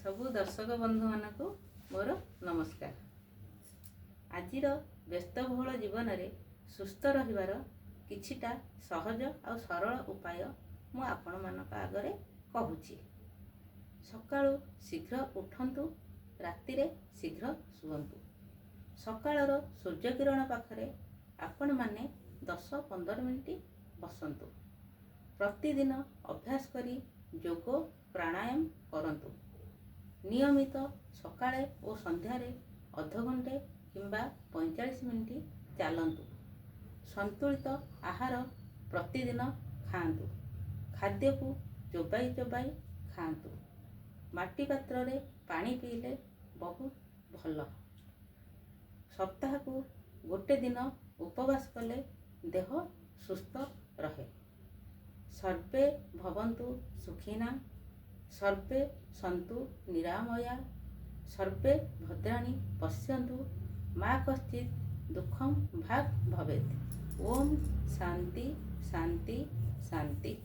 सबु दर्शक बंधु मानक मोर नमस्कार। आजिर व्यस्तबहुल जीवन में सुस्थ रहिबार किछिटा सहज और सरल उपाय मु आपण मानक आगरे कहूची। सकाळु शीघ्र उठंतु, रातिरे शीघ्र शुअंतु। सकाळर सूर्यकिरण पाखरे आपण माने 10-15 मिनिट बसंतु। प्रतिदिन अभ्यास करी योग प्राणायाम करंतु। नियमित सकाळे और संध्यारे अध घंटे किंबा 45 मिनिट चलंतु। संतुलित आहार प्रतिदिन खाआंतु। खाद्य को चोबाई चोबाई खाआंतु। माटी पात्र रे पानी पीले बहुत भल। सप्ताह को गोटे दिन उपवास कले देह सुस्थ रहे। सर्वे भवन्तु सुखिना, सर्वे सन्तु निरामया, सर्वे भद्राणि पश्यन्तु, मा कश्चित् दुःखं भाग् भवेत्। ओम शांति शांति शांति।